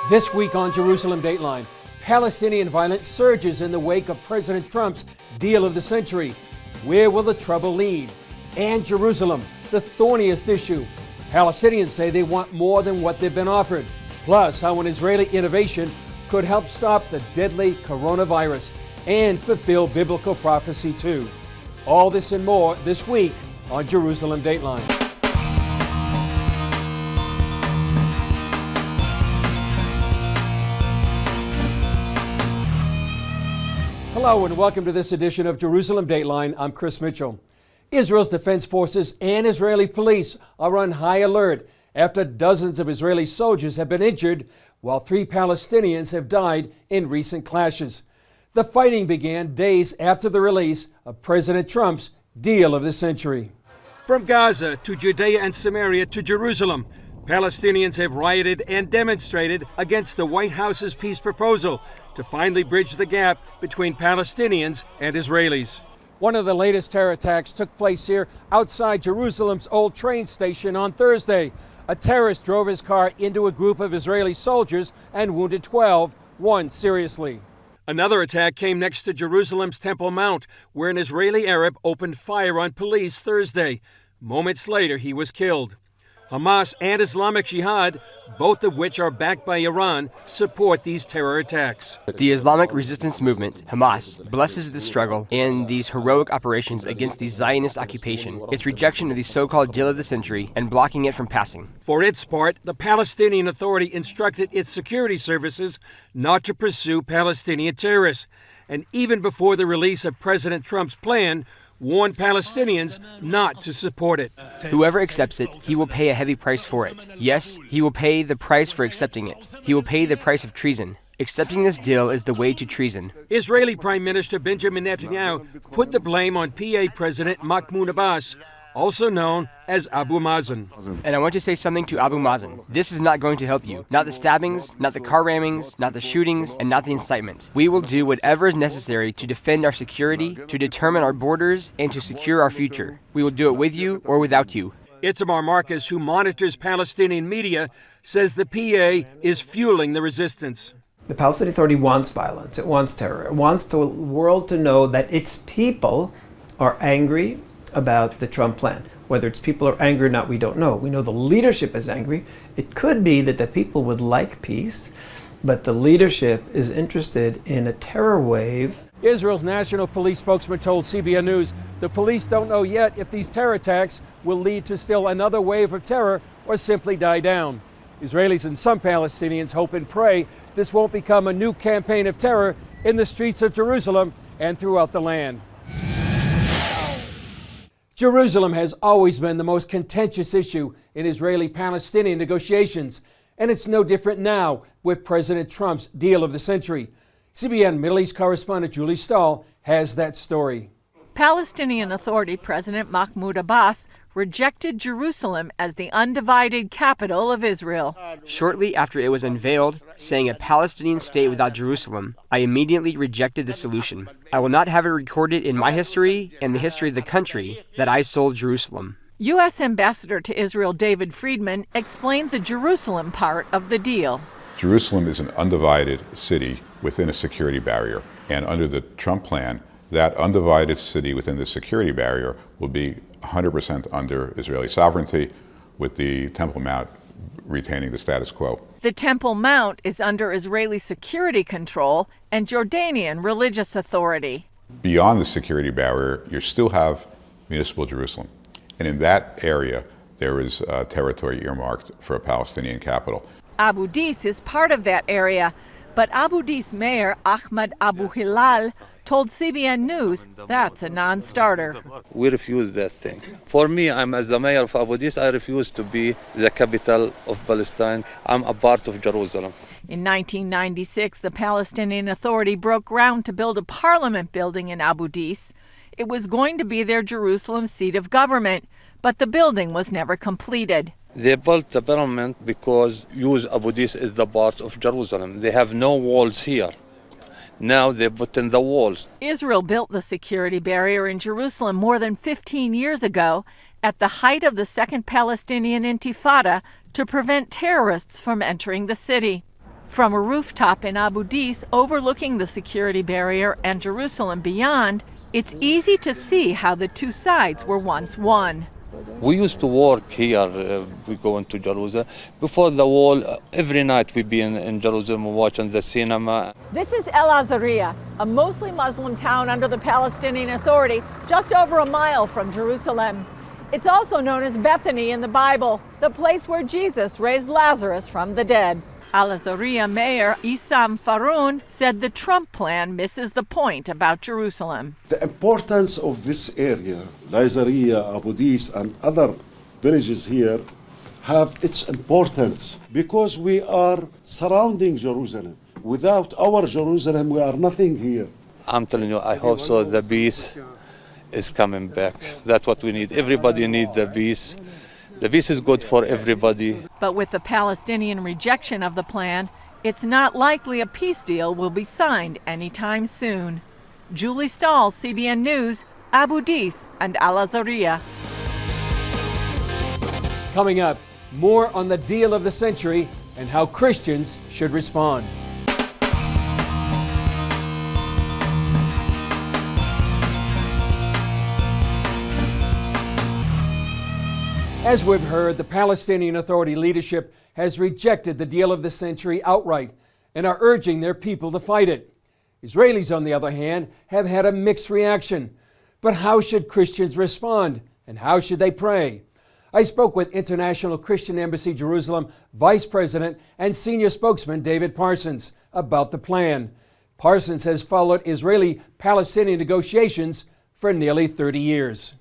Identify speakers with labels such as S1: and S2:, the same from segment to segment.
S1: This week on Jerusalem Dateline, Palestinian violence surges in the wake of President Trump's deal of the century. Where will the trouble lead? And Jerusalem, the thorniest issue. Palestinians say they want more than what they've been offered. Plus, how an Israeli innovation could help stop the deadly coronavirus and fulfill biblical prophecy too. All this and more this week on Jerusalem Dateline. Hello and welcome to this edition of Jerusalem Dateline. I'm Chris Mitchell. Israel's defense forces and Israeli police are on high alert after dozens of Israeli soldiers have been injured while 3 Palestinians have died in recent clashes. The fighting began days after the release of President Trump's deal of the century. From Gaza to Judea and Samaria to Jerusalem, Palestinians have rioted and demonstrated against the White House's peace proposal to finally bridge the gap between Palestinians and Israelis. One of the latest terror attacks took place here outside Jerusalem's old train station on Thursday. A terrorist drove his car into a group of Israeli soldiers and wounded 12, one seriously. Another attack came next to Jerusalem's Temple Mount, where an Israeli Arab opened fire on police Thursday. Moments later, he was killed. Hamas and Islamic Jihad, both of which are backed by Iran, support these terror attacks.
S2: The Islamic resistance movement, Hamas, blesses the struggle and these heroic operations against the Zionist occupation, its rejection of the so-called deal of the century, and blocking it from passing.
S1: For its part, the Palestinian Authority instructed its security services not to pursue Palestinian terrorists. And even before the release of President Trump's plan, warned Palestinians not to support it.
S2: Whoever accepts it, he will pay a heavy price for it. Yes, he will pay the price for accepting it. He will pay the price of treason. Accepting this deal is the way to treason.
S1: Israeli Prime Minister Benjamin Netanyahu put the blame on PA President Mahmoud Abbas, also known as Abu Mazen.
S2: And I want to say something to Abu Mazen. This is not going to help you. Not the stabbings, not the car rammings, not the shootings, and not the incitement. We will do whatever is necessary to defend our security, to determine our borders, and to secure our future. We will do it with you or without you.
S1: Itamar Marcus, who monitors Palestinian media, says the PA is fueling the resistance.
S3: The Palestinian Authority wants violence. It wants terror. It wants the world to know that its people are angry about the Trump plan. Whether its people are angry or not, we don't know. We know the leadership is angry. It could be that the people would like peace, but the leadership is interested in a terror wave.
S1: Israel's national police spokesman told CBN News the police don't know yet if these terror attacks will lead to still another wave of terror or simply die down. Israelis and some Palestinians hope and pray this won't become a new campaign of terror in the streets of Jerusalem and throughout the land. Jerusalem has always been the most contentious issue in Israeli-Palestinian negotiations, and it's no different now with President Trump's deal of the century. CBN Middle East correspondent Julie Stahl has that story.
S4: Palestinian Authority President Mahmoud Abbas rejected Jerusalem as the undivided capital of Israel.
S2: Shortly after it was unveiled, saying a Palestinian state without Jerusalem, I immediately rejected the solution. I will not have it recorded in my history and the history of the country that I sold Jerusalem.
S4: U.S. Ambassador to Israel David Friedman explained the Jerusalem part of the deal.
S5: Jerusalem is an undivided city within a security barrier, and under the Trump plan, that undivided city within the security barrier will be 100% under Israeli sovereignty, with the Temple Mount retaining the status quo.
S4: The Temple Mount is under Israeli security control and Jordanian religious authority.
S5: Beyond the security barrier, you still have municipal Jerusalem. And in that area, there is territory earmarked for a Palestinian capital.
S4: Abu Dis is part of that area, but Abu Dis Mayor Ahmad Abu Hilal told CBN News that's a non-starter.
S6: We refuse that thing. For me, I'm as the mayor of Abu Dis, I refuse to be the capital of Palestine. I'm a part of Jerusalem.
S4: In 1996, the Palestinian Authority broke ground to build a parliament building in Abu Dis. It was going to be their Jerusalem seat of government, but the building was never completed.
S6: They built the parliament because use Abu Dis is the part of Jerusalem. They have no walls here. Now they put in the walls.
S4: Israel built the security barrier in Jerusalem more than 15 years ago at the height of the Second Palestinian Intifada to prevent terrorists from entering the city. From a rooftop in Abu Dis overlooking the security barrier and Jerusalem beyond, it's easy to see how the two sides were once one.
S6: We used to work here, we go into Jerusalem. Before the wall, every night we be in Jerusalem watching the cinema.
S4: This is El Azariah, a mostly Muslim town under the Palestinian Authority, just over a mile from Jerusalem. It's also known as Bethany in the Bible, the place where Jesus raised Lazarus from the dead. Al Azariah Mayor Issam Faroun said the Trump plan misses the point about Jerusalem.
S7: The importance of this area, Lazariah, Abu Dis, and other villages here, have its importance because we are surrounding Jerusalem. Without our Jerusalem, we are nothing here.
S6: I'm telling you, I hope so. The peace is coming back. That's what we need. Everybody needs the peace. The peace is good for everybody.
S4: But with the Palestinian rejection of the plan, it's not likely a peace deal will be signed anytime soon. Julie Stahl, CBN News, Abu Dis and Al Azariah.
S1: Coming up, more on the deal of the century and how Christians should respond. As we've heard, the Palestinian Authority leadership has rejected the deal of the century outright and are urging their people to fight it. Israelis, on the other hand, have had a mixed reaction. But how should Christians respond, and how should they pray? I spoke with International Christian Embassy Jerusalem Vice President and Senior Spokesman David Parsons about the plan. Parsons has followed Israeli-Palestinian negotiations for nearly 30 years.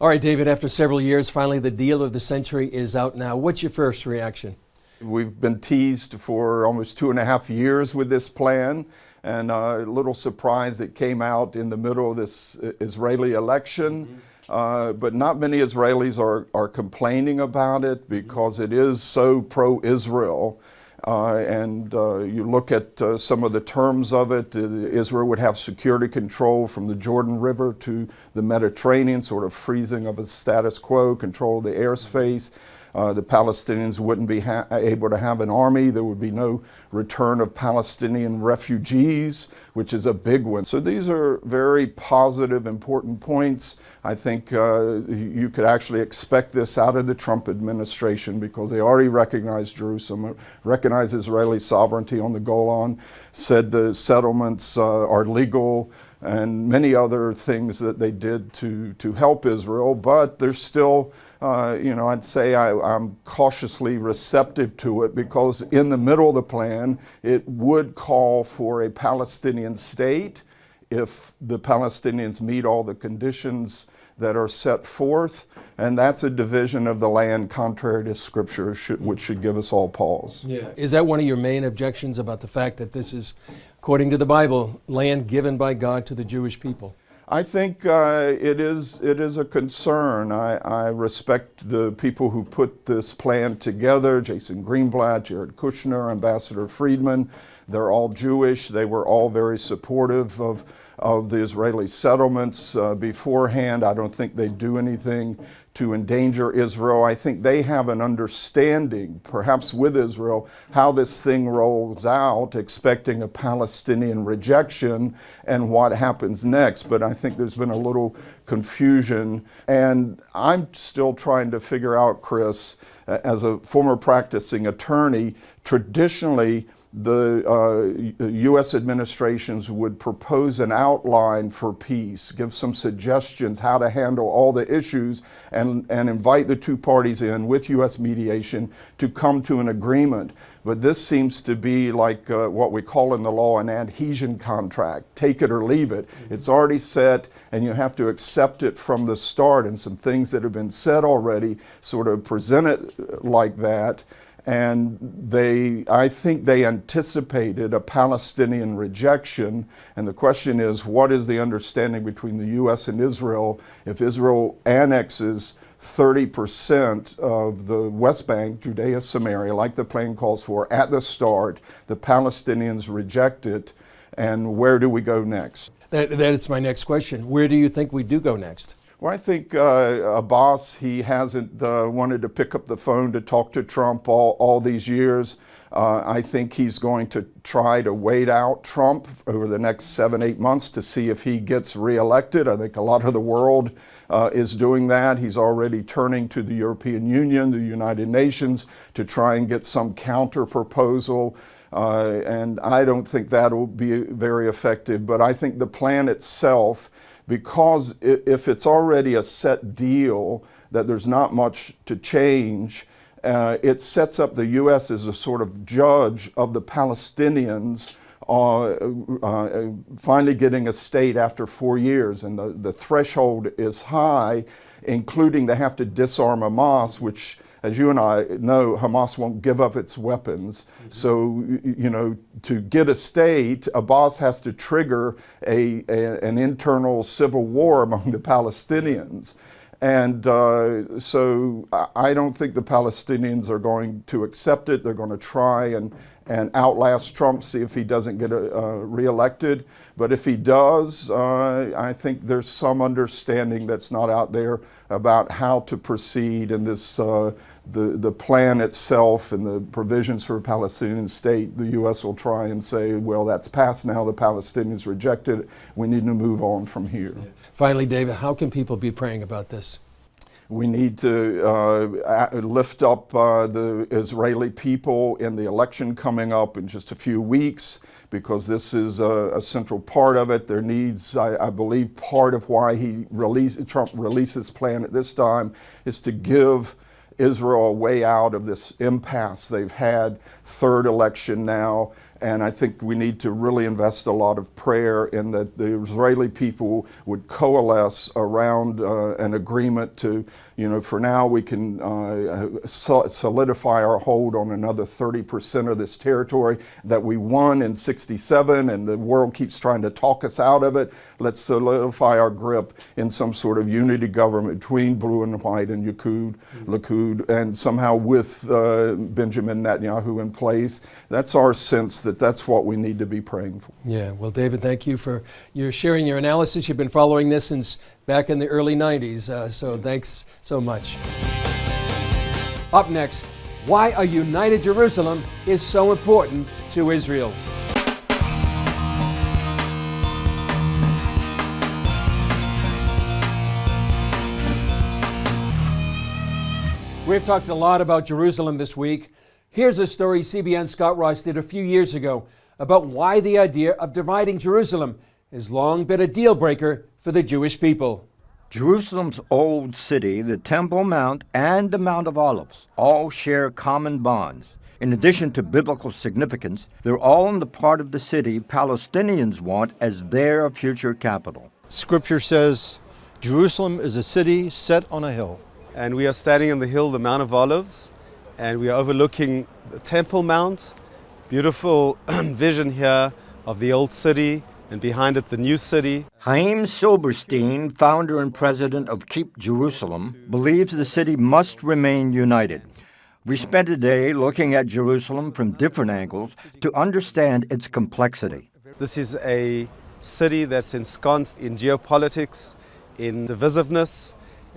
S1: All right, David, after several years, finally the deal of the century is out now. What's your first reaction?
S8: We've been teased for almost 2.5 years with this plan, and a little surprised it came out in the middle of this Israeli election. But not many Israelis are complaining about it because it is so pro-Israel. And you look at some of the terms of it, Israel would have security control from the Jordan River to the Mediterranean, sort of freezing of a status quo, control of the airspace. The Palestinians wouldn't be able to have an army. There would be no return of Palestinian refugees, which is a big one. So these are very positive, important points. I think you could actually expect this out of the Trump administration because they already recognize Jerusalem, recognize Israeli sovereignty on the Golan, said the settlements are legal, and many other things that they did to help Israel, but there's still, I'd say I'm cautiously receptive to it because in the middle of the plan, it would call for a Palestinian state if the Palestinians meet all the conditions that are set forth, and that's a division of the land contrary to Scripture, which should give us all pause.
S1: Yeah. Is that one of your main objections about the fact that this is, according to the Bible, land given by God to the Jewish people?
S8: I think it is a concern. I respect the people who put this plan together, Jason Greenblatt, Jared Kushner, Ambassador Friedman. They're all Jewish. They were all very supportive of the Israeli settlements beforehand. I don't think they do anything to endanger Israel. I think they have an understanding, perhaps with Israel, how this thing rolls out, expecting a Palestinian rejection and what happens next. But I think there's been a little confusion. And I'm still trying to figure out, Chris, as a former practicing attorney, traditionally, the U.S. administrations would propose an outline for peace, give some suggestions how to handle all the issues, and invite the two parties in with U.S. mediation to come to an agreement. But this seems to be like what we call in the law an adhesion contract, take it or leave it. It's already set, and you have to accept it from the start, and some things that have been said already sort of present it like that. And I think they anticipated a Palestinian rejection. And the question is, what is the understanding between the U.S. and Israel if Israel annexes 30% of the West Bank, Judea, Samaria, like the plan calls for, at the start, the Palestinians reject it, and where do we go next?
S1: That is my next question. Where do you think we do go next?
S8: Well, I think Abbas, he hasn't wanted to pick up the phone to talk to Trump all these years. I think he's going to try to wait out Trump over the next 7-8 months to see if he gets reelected. I think a lot of the world is doing that. He's already turning to the European Union, the United Nations, to try and get some counter proposal. And I don't think that'll be very effective. But I think the plan itself, because if it's already a set deal that there's not much to change, it sets up the U.S. as a sort of judge of the Palestinians finally getting a state after 4 years. And the threshold is high, including they have to disarm Hamas, which, as you and I know, Hamas won't give up its weapons. So, you know, to get a state, Abbas has to trigger an internal civil war among the Palestinians. And so I don't think the Palestinians are going to accept it. They're going to try and outlast Trump, see if he doesn't get reelected. But if he does, I think there's some understanding that's not out there about how to proceed in this, the plan itself and the provisions for a Palestinian state. The U.S. will try and say, well, that's passed now, the Palestinians rejected it, we need to move on from here.
S1: Yeah. Finally, David, how can people be praying about this?
S8: We need to lift up the Israeli people in the election coming up in just a few weeks, because this is a central part of it. There needs, I believe, part of why Trump released his plan at this time is to give Israel a way out of this impasse they've had, third election now. And I think we need to really invest a lot of prayer in that the Israeli people would coalesce around an agreement to, you know, for now we can solidify our hold on another 30% of this territory that we won in '67, and the world keeps trying to talk us out of it. Let's solidify our grip in some sort of unity government between blue and white and Likud, and somehow with Benjamin Netanyahu in place. That's our sense that that's what we need to be praying for.
S1: Yeah, well, David, thank you for your sharing your analysis. You've been following this since back in the early 90s, so thanks so much. Up next, why a united Jerusalem is so important to Israel. We've talked a lot about Jerusalem this week. Here's a story CBN's Scott Ross did a few years ago about why the idea of dividing Jerusalem has long been a deal breaker for the Jewish people.
S9: Jerusalem's old city, the Temple Mount, and the Mount of Olives all share common bonds. In addition to biblical significance, they're all in the part of the city Palestinians want as their future capital.
S10: Scripture says Jerusalem is a city set on a hill.
S11: And we are standing on the hill, the Mount of Olives, and we are overlooking the Temple Mount. Beautiful vision here of the old city, and behind it the new city.
S9: Chaim Silberstein, founder and president of Keep Jerusalem, believes the city must remain united. We spent a day looking at Jerusalem from different angles to understand its complexity.
S11: This is a city that's ensconced in geopolitics, in divisiveness,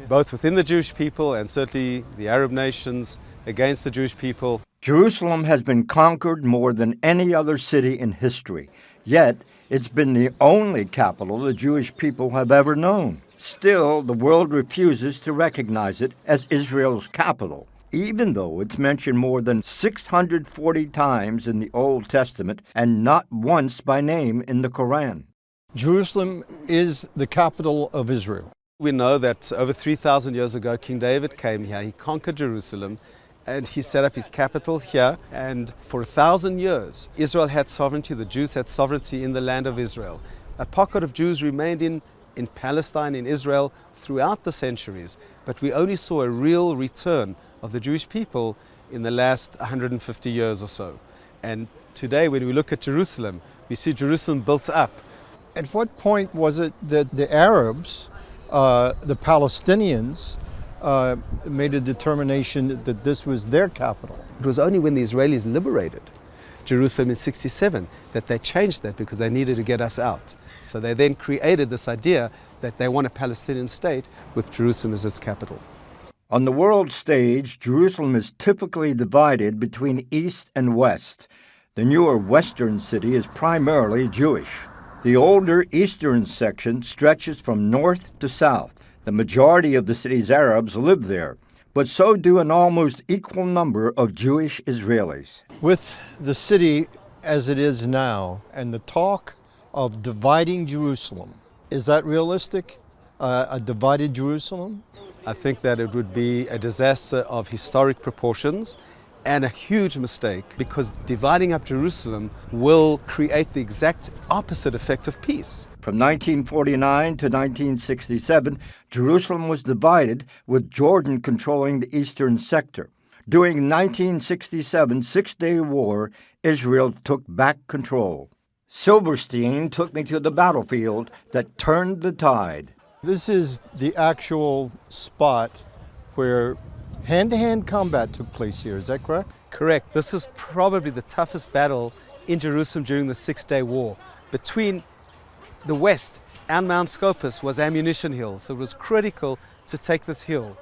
S11: both within the Jewish people and certainly the Arab nations against the Jewish people.
S9: Jerusalem has been conquered more than any other city in history, yet it's been the only capital the Jewish people have ever known. Still, the world refuses to recognize it as Israel's capital, even though it's mentioned more than 640 times in the Old Testament and not once by name in the Quran.
S10: Jerusalem is the capital of Israel.
S11: We know that over 3,000 years ago, King David came here, he conquered Jerusalem, and he set up his capital here. And for 1,000 years, Israel had sovereignty, the Jews had sovereignty in the land of Israel. A pocket of Jews remained in Palestine, in Israel, throughout the centuries. But we only saw a real return of the Jewish people in the last 150 years or so. And today, when we look at Jerusalem, we see Jerusalem built up.
S10: At what point was it that the Arabs, the Palestinians, made a determination that this was their capital?
S11: It was only when the Israelis liberated Jerusalem in 67 that they changed that because they needed to get us out. So they then created this idea that they want a Palestinian state with Jerusalem as its capital.
S9: On the world stage, Jerusalem is typically divided between East and West. The newer Western city is primarily Jewish. The older Eastern section stretches from north to south. The majority of the city's Arabs live there, but so do an almost equal number of Jewish Israelis.
S10: With the city as it is now and the talk of dividing Jerusalem, is that realistic? A divided Jerusalem?
S11: I think that it would be a disaster of historic proportions and a huge mistake, because dividing up Jerusalem will create the exact opposite effect of peace.
S9: From 1949 to 1967, Jerusalem was divided, with Jordan controlling the eastern sector. During the 1967 Six-Day War, Israel took back control. Silverstein took me to the battlefield that turned the tide.
S10: This is the actual spot where hand-to-hand combat took place here, is that correct?
S11: Correct. This is probably the toughest battle in Jerusalem during the Six-Day War. Between the west and Mount Scopus was Ammunition Hill, so it was critical to take this hill.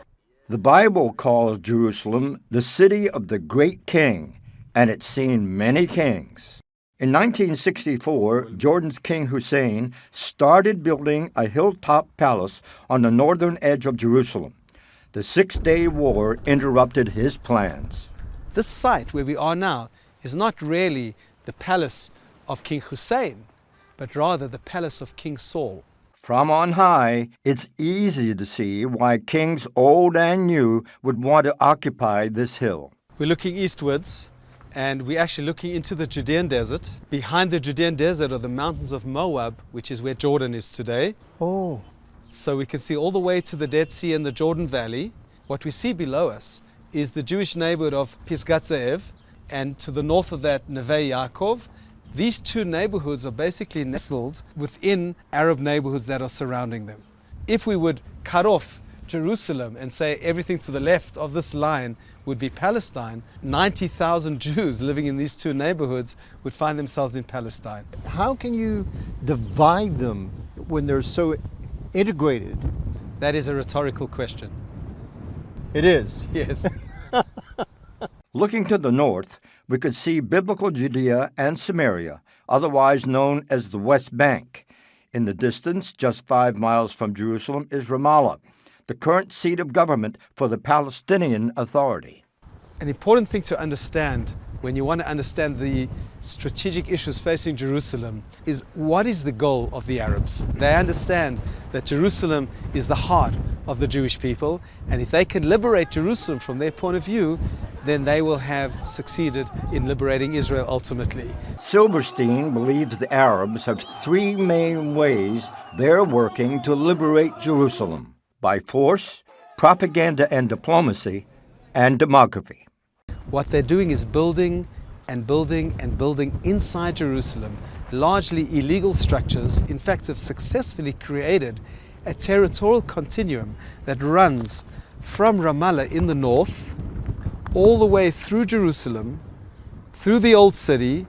S9: The Bible calls Jerusalem the city of the great king, and it's seen many kings. In 1964, Jordan's King Hussein started building a hilltop palace on the northern edge of Jerusalem. The Six-Day War interrupted his plans.
S11: This site where we are now is not really the palace of King Hussein, but rather the palace of King Saul.
S9: From on high, it's easy to see why kings old and new would want to occupy this hill.
S11: We're looking eastwards, and we're actually looking into the Judean desert. Behind the Judean desert are the mountains of Moab, which is where Jordan is today.
S10: Oh.
S11: So we can see all the way to the Dead Sea and the Jordan Valley. What we see below us is the Jewish neighborhood of Pisgat Ze'ev, and to the north of that, Neve Yaakov. These two neighborhoods are basically nestled within Arab neighborhoods that are surrounding them. If we would cut off Jerusalem and say everything to the left of this line would be Palestine, 90,000 Jews living in these two neighborhoods would find themselves in Palestine.
S10: How can you divide them when they're so integrated?
S11: That is a rhetorical question.
S10: It is.
S11: Yes.
S9: Looking to the north, we could see biblical Judea and Samaria, otherwise known as the West Bank. In the distance, just 5 miles from Jerusalem, is Ramallah, the current seat of government for the Palestinian Authority.
S11: An important thing to understand when you want to understand the strategic issues facing Jerusalem is what is the goal of the Arabs. They understand that Jerusalem is the heart of the Jewish people, and if they can liberate Jerusalem from their point of view, then they will have succeeded in liberating Israel ultimately.
S9: Silverstein believes the Arabs have three main ways they're working to liberate Jerusalem: by force, propaganda and diplomacy, and demography.
S11: What they're doing is building and building and building inside Jerusalem, largely illegal structures. In fact, have successfully created a territorial continuum that runs from Ramallah in the north, all the way through Jerusalem, through the Old City,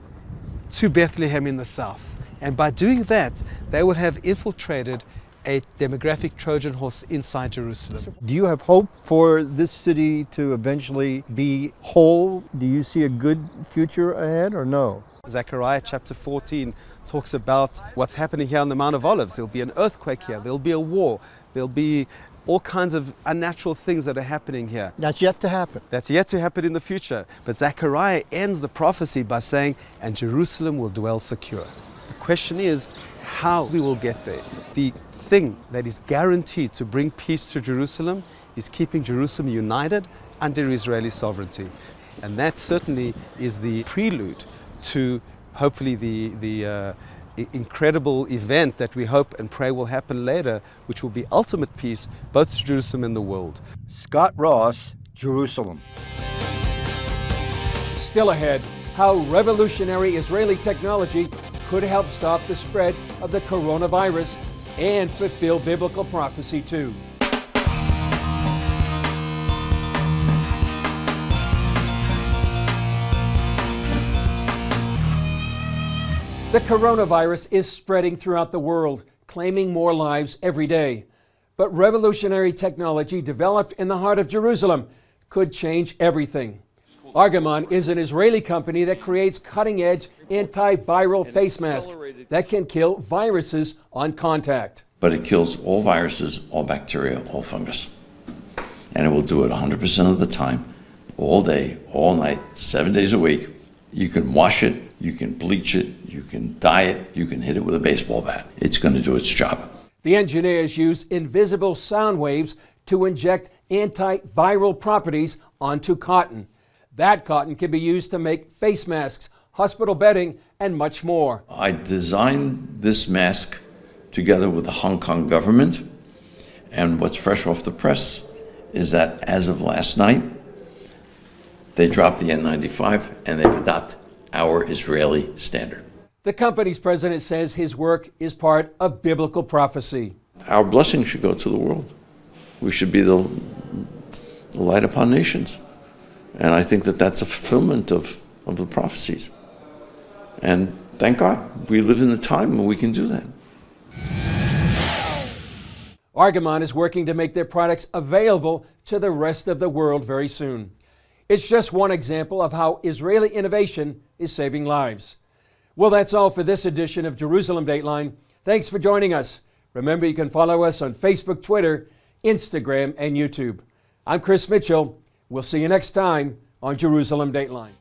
S11: to Bethlehem in the south. And by doing that, they would have infiltrated a demographic Trojan horse inside Jerusalem.
S10: Do you have hope for this city to eventually be whole? Do you see a good future ahead or no?
S11: Zechariah chapter 14 talks about what's happening here on the Mount of Olives. There'll be an earthquake here, there'll be a war, there'll be all kinds of unnatural things that are happening here.
S10: That's yet to happen.
S11: That's yet to happen in the future. But Zechariah ends the prophecy by saying, and Jerusalem will dwell secure. The question is how we will get there. The thing that is guaranteed to bring peace to Jerusalem is keeping Jerusalem united under Israeli sovereignty. And that certainly is the prelude to hopefully the incredible event that we hope and pray will happen later, which will be ultimate peace both to Jerusalem and the world.
S9: Scott Ross, Jerusalem.
S1: Still ahead, how revolutionary Israeli technology could help stop the spread of the coronavirus and fulfill biblical prophecy too. The coronavirus is spreading throughout the world, claiming more lives every day. But revolutionary technology developed in the heart of Jerusalem could change everything. Argamon is an Israeli company that creates cutting-edge antiviral face masks that can kill viruses on contact.
S12: But it kills all viruses, all bacteria, all fungus. And it will do it 100% of the time, all day, all night, 7 days a week. You can wash it, you can bleach it, you can dye it, you can hit it with a baseball bat. It's going to do its job.
S1: The engineers use invisible sound waves to inject antiviral properties onto cotton. That cotton can be used to make face masks, hospital bedding, and much more.
S12: I designed this mask together with the Hong Kong government, and what's fresh off the press is that as of last night, they dropped the N95 and they've adopted our Israeli standard.
S1: The company's president says his work is part of biblical prophecy.
S12: Our blessing should go to the world. We should be the light upon nations. And I think that that's a fulfillment of the prophecies. And thank God, we live in a time when we can do that.
S1: Argamon is working to make their products available to the rest of the world very soon. It's just one example of how Israeli innovation is saving lives. Well, that's all for this edition of Jerusalem Dateline. Thanks for joining us. Remember, you can follow us on Facebook, Twitter, Instagram, and YouTube. I'm Chris Mitchell. We'll see you next time on Jerusalem Dateline.